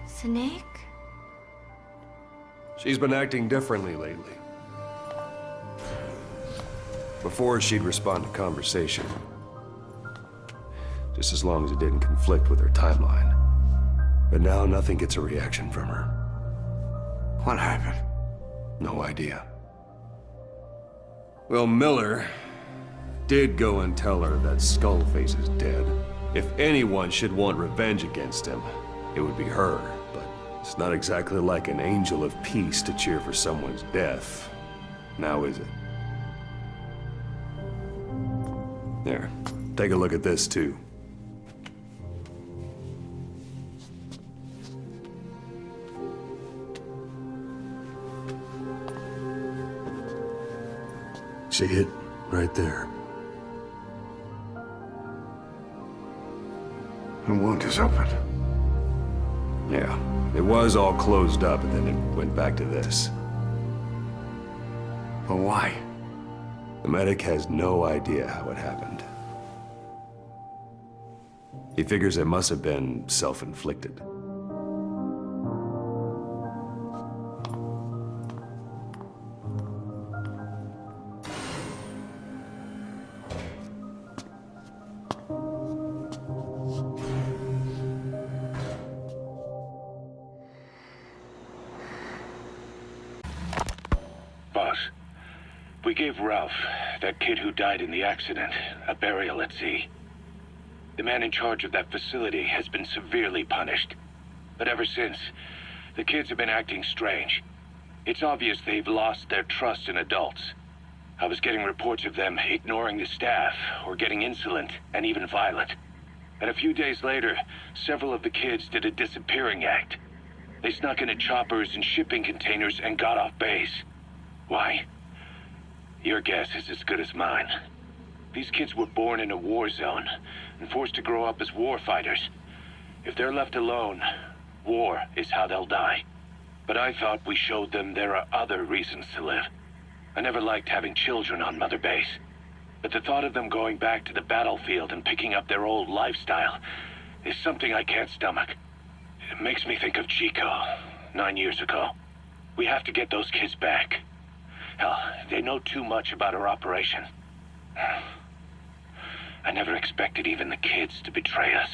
Snake? She's been acting differently lately. Before, she'd respond to conversation. Just as long as it didn't conflict with her timeline. But now, nothing gets a reaction from her. What happened? No idea. Well, Miller did go and tell her that Skullface is dead. If anyone should want revenge against him, it would be her. But it's not exactly like an angel of peace to cheer for someone's death. Now is it? There, take a look at this too. See it? Right there. The wound is open. Yeah, it was all closed up and then it went back to this. But why? The medic has no idea how it happened. He figures it must have been self-inflicted. Boss, we gave Ralph, that kid who died in the accident, a burial at sea. The man in charge of that facility has been severely punished. But ever since, the kids have been acting strange. It's obvious they've lost their trust in adults. I was getting reports of them ignoring the staff, or getting insolent, and even violent. And a few days later, several of the kids did a disappearing act. They snuck into choppers and shipping containers and got off base. Why? Your guess is as good as mine. These kids were born in a war zone and forced to grow up as war fighters. If they're left alone, war is how they'll die. But I thought we showed them there are other reasons to live. I never liked having children on Mother Base. But the thought of them going back to the battlefield and picking up their old lifestyle is something I can't stomach. It makes me think of Chico, 9 years ago. We have to get those kids back. Hell, they know too much about our operation. I never expected even the kids to betray us.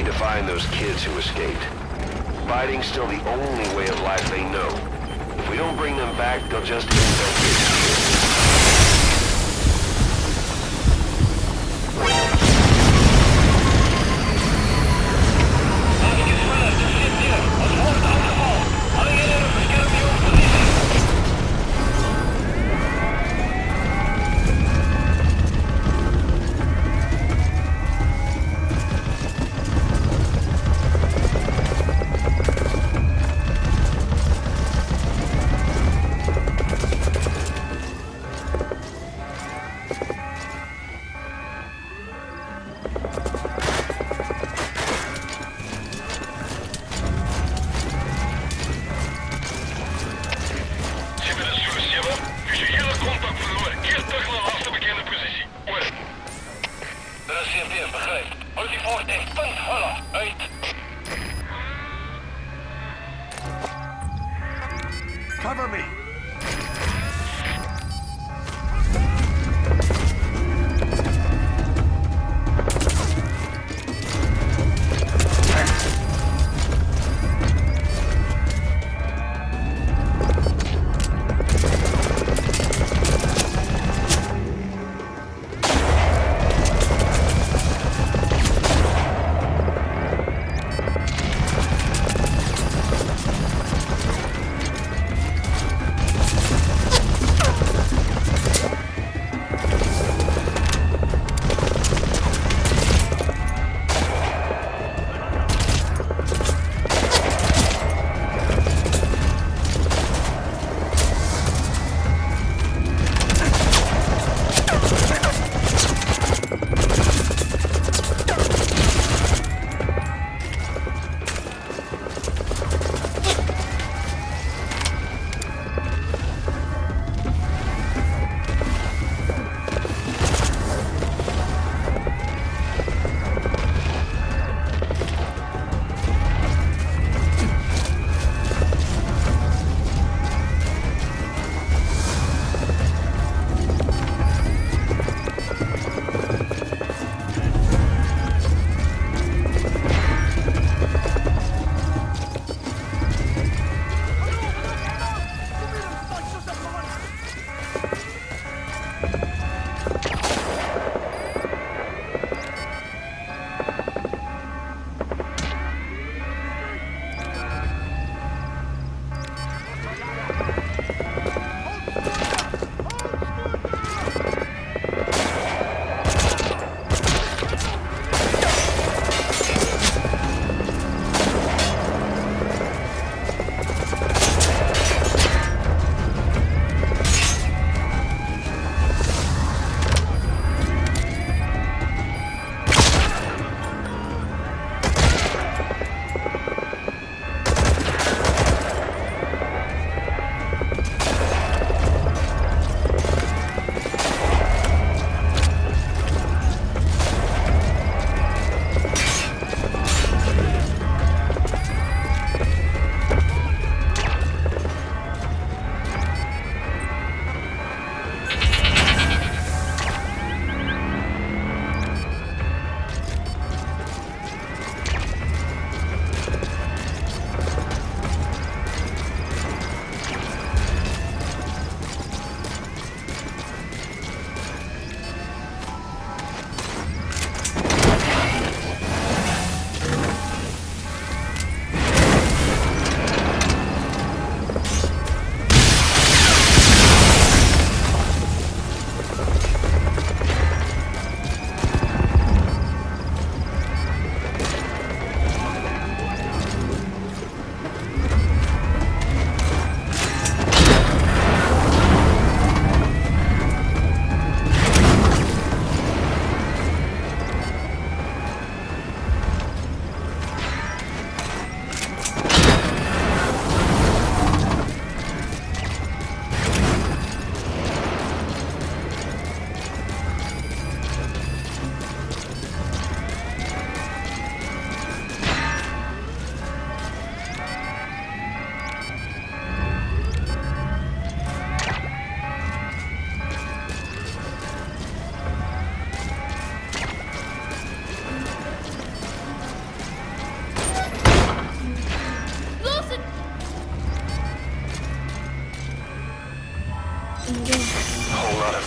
need to find those kids who escaped. Fighting's still the only way of life they know. If we don't bring them back, they'll just end their kids. Cover me!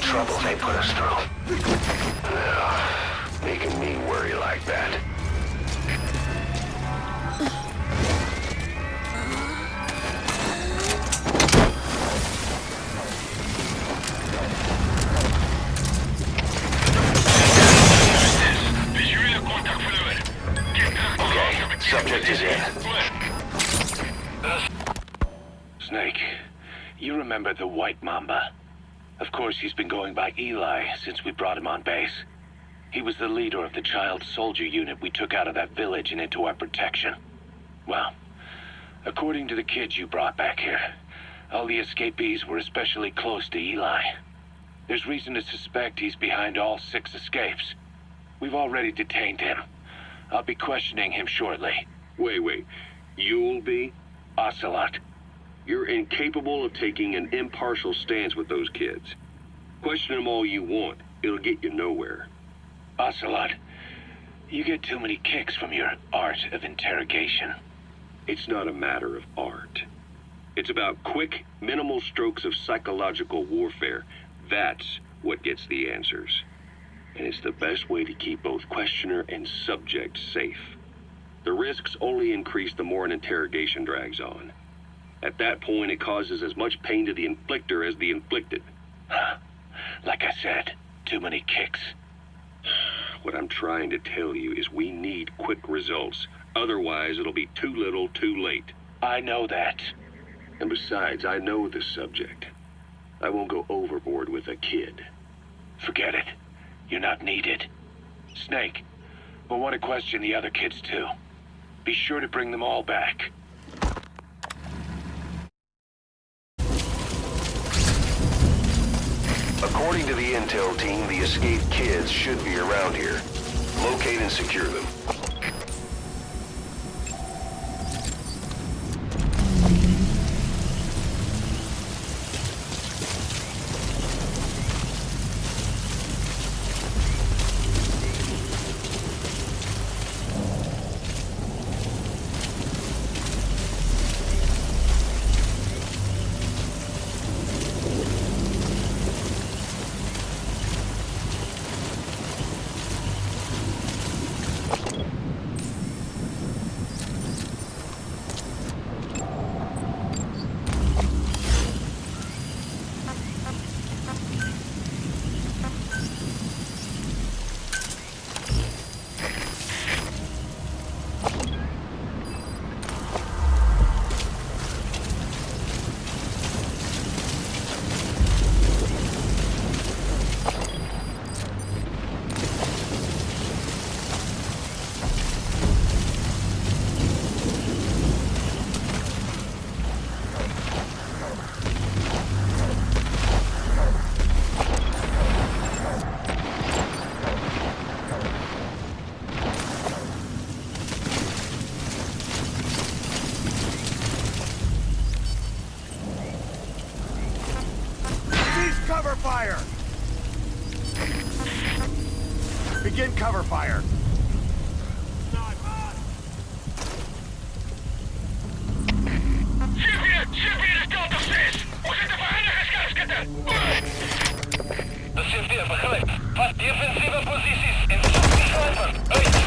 trouble they put us through. Making me worry like that. Okay, subject is in. Snake, you remember the White Mamba? Of course, he's been going by Eli since we brought him on base. He was the leader of the child soldier unit we took out of that village and into our protection. Well, according to the kids you brought back here, all the escapees were especially close to Eli. There's reason to suspect he's behind all 6 escapes. We've already detained him. I'll be questioning him shortly. Wait. You'll be? Ocelot. You're incapable of taking an impartial stance with those kids. Question them all you want. It'll get you nowhere. Ocelot, you get too many kicks from your art of interrogation. It's not a matter of art. It's about quick, minimal strokes of psychological warfare. That's what gets the answers. And it's the best way to keep both questioner and subject safe. The risks only increase the more an interrogation drags on. At that point, it causes as much pain to the inflictor as the inflicted. Like I said, too many kicks. What I'm trying to tell you is we need quick results. Otherwise, it'll be too little, too late. I know that. And besides, I know the subject. I won't go overboard with a kid. Forget it. You're not needed. Snake, we'll want to question the other kids too. Be sure to bring them all back. According to the intel team, the escaped kids should be around here. Locate and secure them. Cover fire! Begin cover fire! Beschäftigt, begrijp. Wat defensieve posities en zoek die sniper. Uit!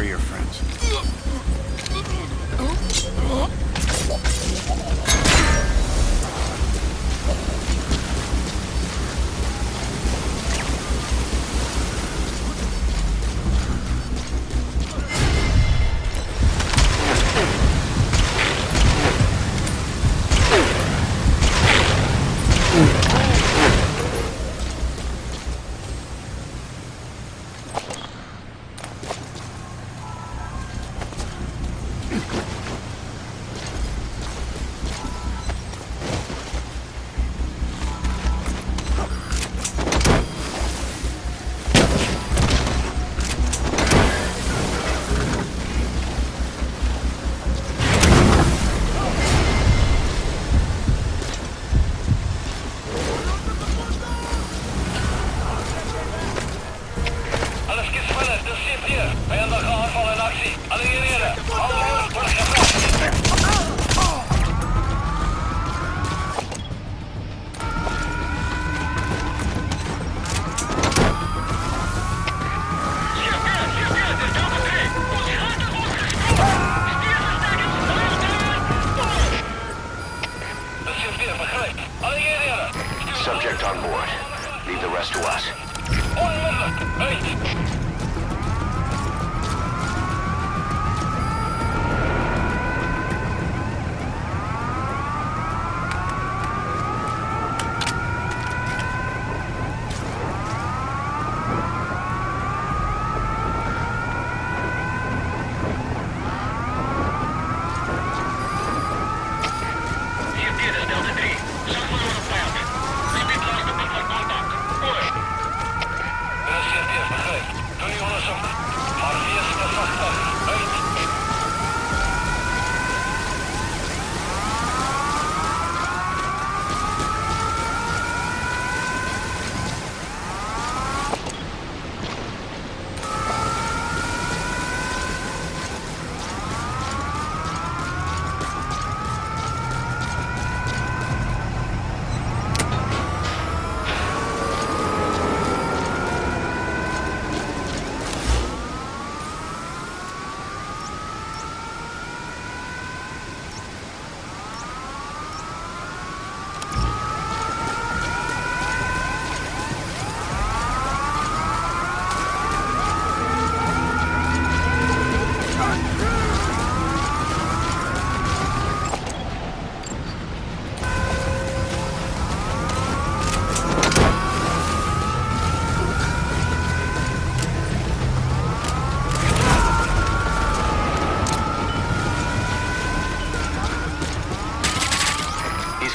are your friends? Alles gespannen, das steht hier. Vijandelijke aanval in actie. Alliëren. Alle wordt gevraagd. Dat zit weer, begrijp. Alliëren. Subject on board. Leave the rest to us. Onmiddellijk. Uit.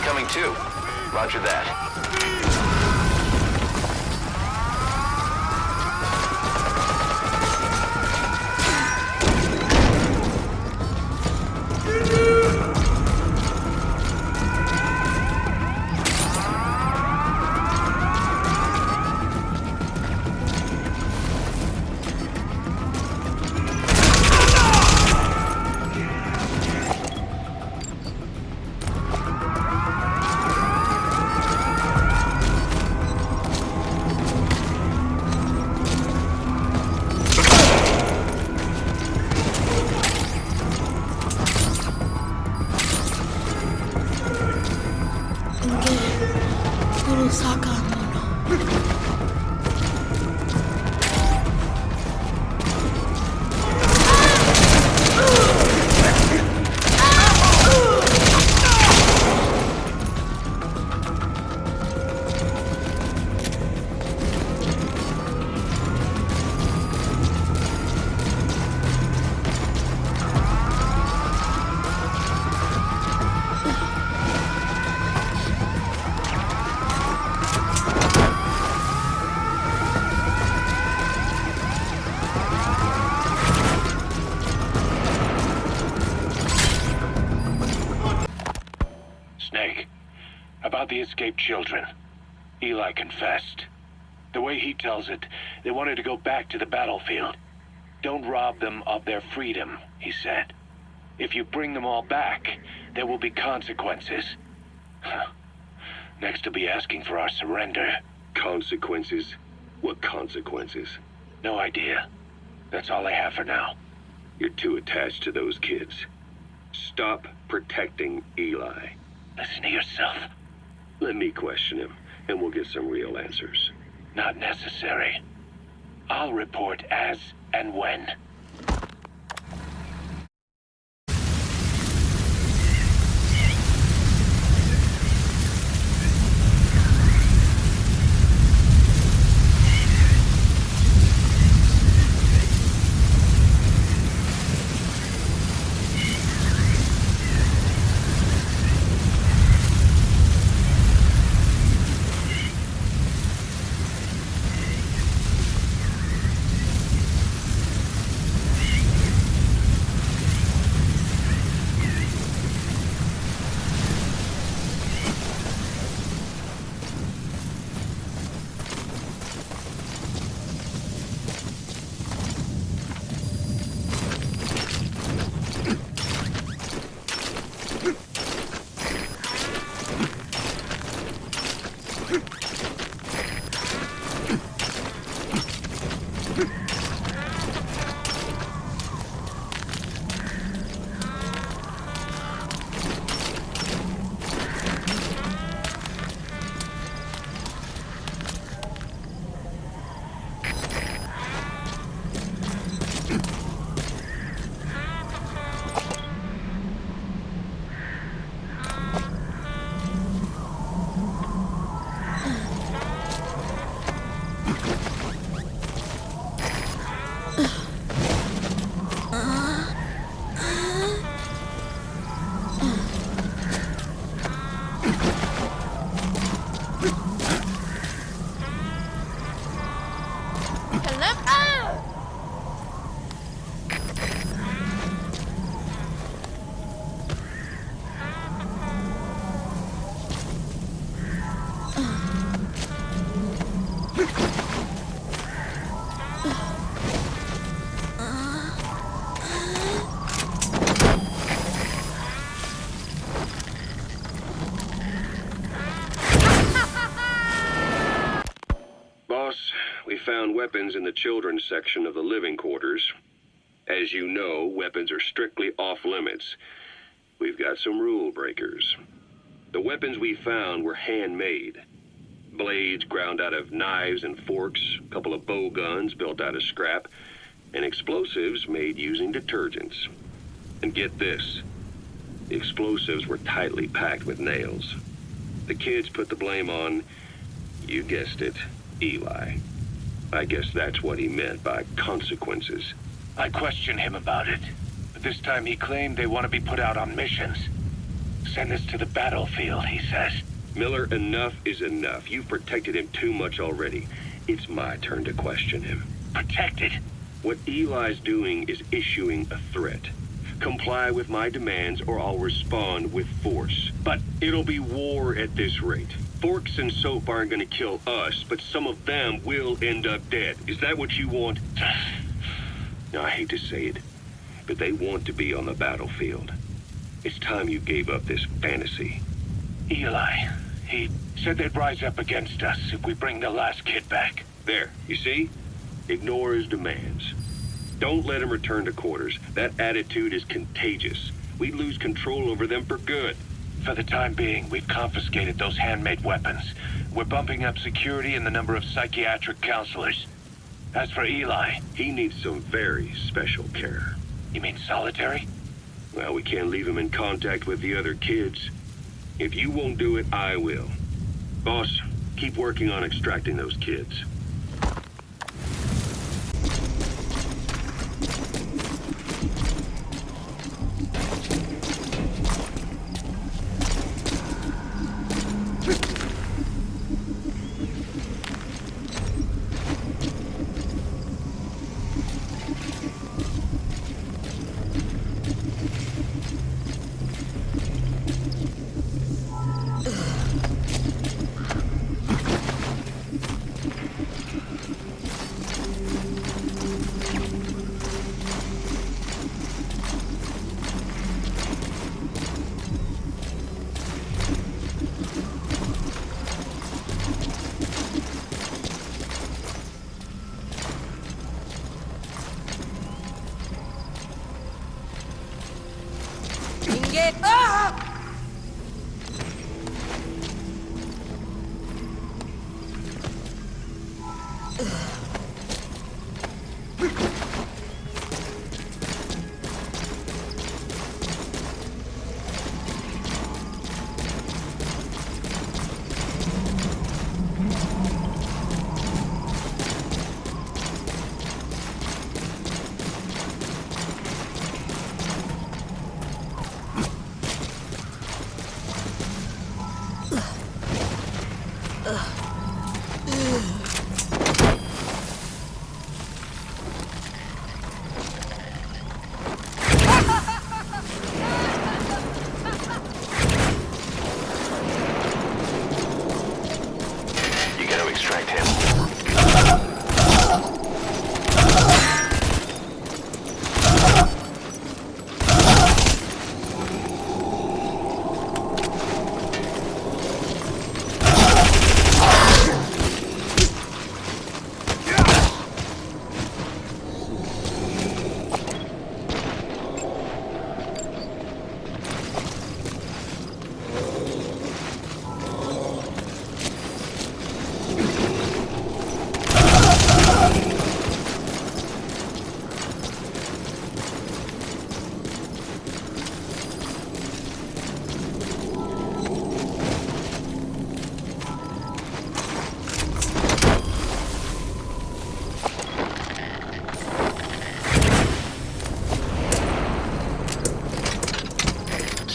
Coming too. Roger that. About the escaped children. Eli confessed. The way he tells it, they wanted to go back to the battlefield. Don't rob them of their freedom, he said. If you bring them all back, there will be consequences. Next to be asking for our surrender. Consequences? What consequences? No idea. That's all I have for now. You're too attached to those kids. Stop protecting Eli. Listen to yourself. Let me question him, and we'll get some real answers. Not necessary. I'll report as and when. Found weapons in the children's section of the living quarters. As you know, weapons are strictly off limits. We've got some rule breakers. The weapons we found were handmade. Blades ground out of knives and forks, a couple of bow guns built out of scrap, and explosives made using detergents. And get this, the explosives were tightly packed with nails. The kids put the blame on, you guessed it, Eli. I guess that's what he meant by consequences. I questioned him about it, but this time he claimed they want to be put out on missions. Send us to the battlefield, he says. Miller, enough is enough. You've protected him too much already. It's my turn to question him. Protected? What Eli's doing is issuing a threat. Comply with my demands or I'll respond with force. But it'll be war at this rate. Forks and soap aren't gonna kill us, but some of them will end up dead. Is that what you want? Now, I hate to say it, but they want to be on the battlefield. It's time you gave up this fantasy. Eli, he said they'd rise up against us if we bring the last kid back. There, you see? Ignore his demands. Don't let him return to quarters. That attitude is contagious. We lose control over them for good. For the time being, we've confiscated those handmade weapons. We're bumping up security and the number of psychiatric counselors. As for Eli... He needs some very special care. You mean solitary? Well, we can't leave him in contact with the other kids. If you won't do it, I will. Boss, keep working on extracting those kids.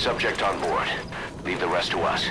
subject on board. Leave the rest to us.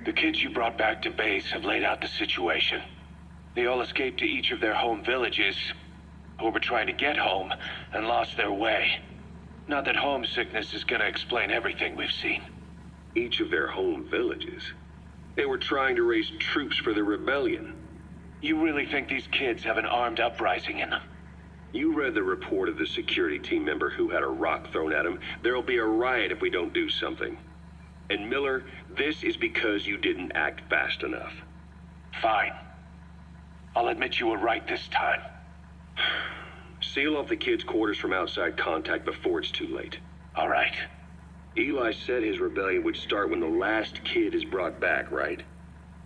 The kids you brought back to base have laid out the situation. They all escaped to each of their home villages, or were trying to get home, and lost their way. Not that homesickness is gonna explain everything we've seen. Each of their home villages. They were trying to raise troops for the rebellion. You really think these kids have an armed uprising in them? You read the report of the security team member who had a rock thrown at him. There'll be a riot if we don't do something. And Miller, this is because you didn't act fast enough. Fine. I'll admit you were right this time. Seal off the kids' quarters from outside contact before it's too late. All right. Eli said his rebellion would start when the last kid is brought back, right?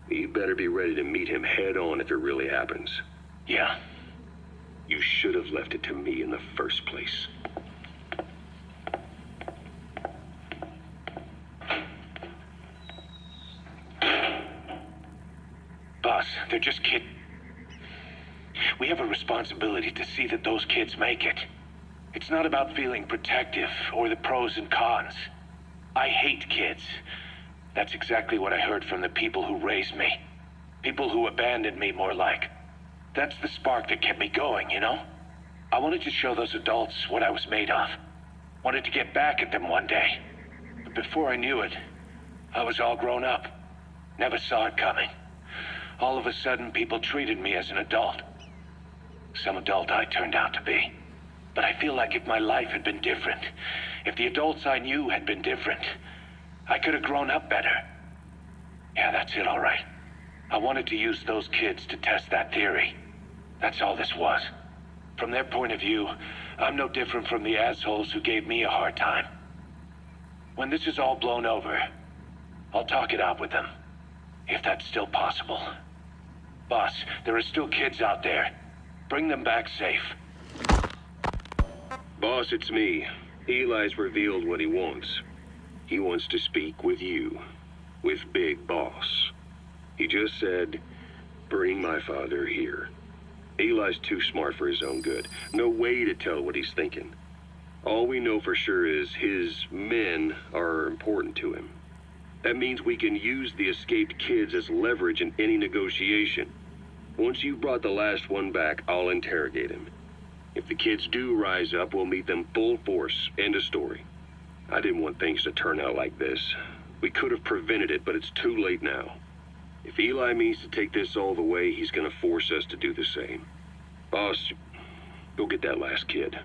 You better be ready to meet him head on if it really happens. Yeah. You should have left it to me in the first place. Boss, they're just We have a responsibility to see that those kids make it. It's not about feeling protective or the pros and cons. I hate kids. That's exactly what I heard from the people who raised me. People who abandoned me, more like. That's the spark that kept me going, you know? I wanted to show those adults what I was made of. Wanted to get back at them one day. But before I knew it, I was all grown up. Never saw it coming. All of a sudden, people treated me as an adult. Some adult I turned out to be. But I feel like if my life had been different, if the adults I knew had been different, I could have grown up better. Yeah, that's it, all right. I wanted to use those kids to test that theory. That's all this was. From their point of view, I'm no different from the assholes who gave me a hard time. When this is all blown over, I'll talk it out with them. If that's still possible. Boss, there are still kids out there. Bring them back safe. Boss, it's me. Eli's revealed what he wants. He wants to speak with you. With Big Boss. He just said, bring my father here. Eli's too smart for his own good. No way to tell what he's thinking. All we know for sure is his men are important to him. That means we can use the escaped kids as leverage in any negotiation. Once you brought the last one back, I'll interrogate him. If the kids do rise up, we'll meet them full force. End of story. I didn't want things to turn out like this. We could have prevented it, but it's too late now. If Eli means to take this all the way, he's gonna force us to do the same. Boss, go get that last kid.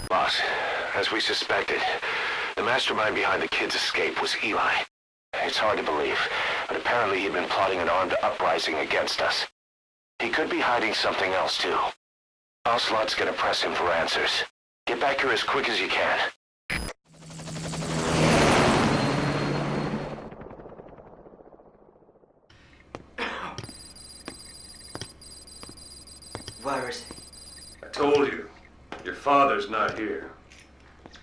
Boss, as we suspected, the mastermind behind the kids' escape was Eli. It's hard to believe, but apparently he'd been plotting an armed uprising against us. He could be hiding something else, too. Ocelot's gonna press him for answers. Get back here as quick as you can. Your father's not here.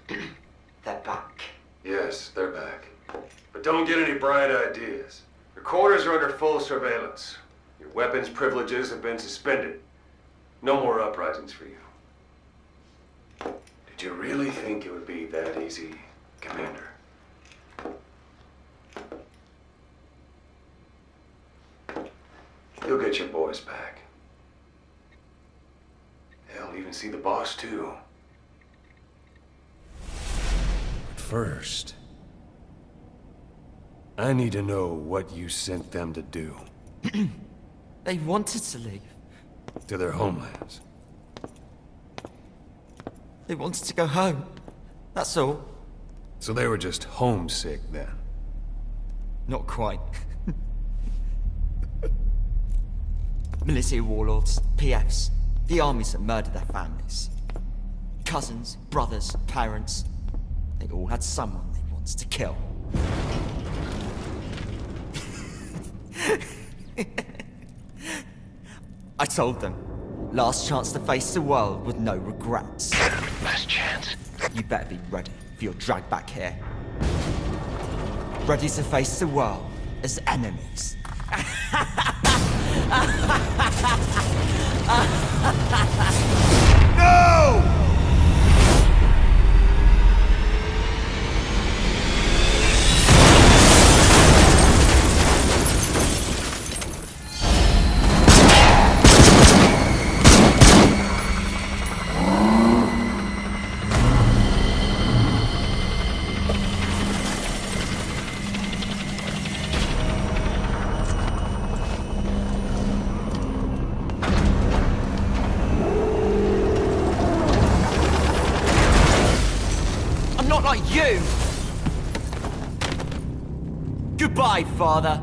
They're back. Yes, they're back. But don't get any bright ideas. Your quarters are under full surveillance. Your weapons privileges have been suspended. No more uprisings for you. Did you really think it would be that easy, Commander? You'll get your boys back. Hell, even see the boss, too. But first, I need to know what you sent them to do. They wanted to leave. To their homelands. They wanted to go home. That's all. So they were just homesick then. Not quite. Militia warlords, PFs, the armies that murdered their families. Cousins, brothers, parents. They all had someone they wanted to kill. I told them, last chance to face the world with no regrets. Last chance. You better be ready for your drag back here. Ready to face the world as enemies. No! I'm not like you! Goodbye, Father.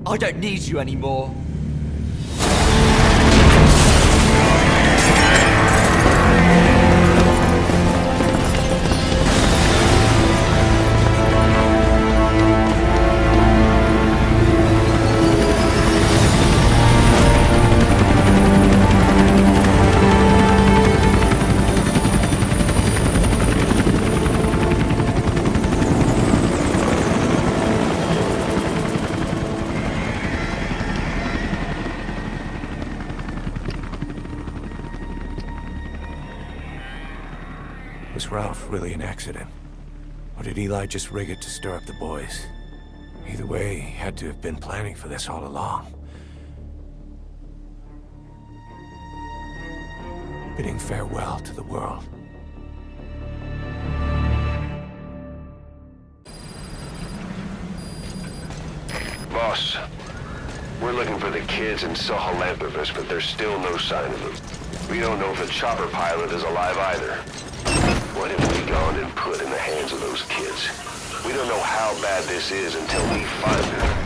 I don't need you anymore. Was Ralph really an accident? Or did Eli just rig it to stir up the boys? Either way, he had to have been planning for this all along. Bidding farewell to the world. Boss, we're looking for the kids in Sahalanthropus, but there's still no sign of them. We don't know if the chopper pilot is alive either. What have we gone and put in the hands of those kids? We don't know how bad this is until we find them.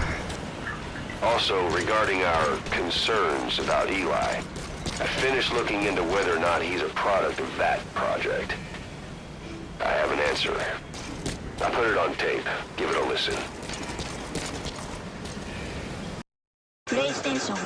Also, regarding our concerns about Eli, I finished looking into whether or not he's a product of that project. I have an answer. I put it on tape. Give it a listen. プレイステーション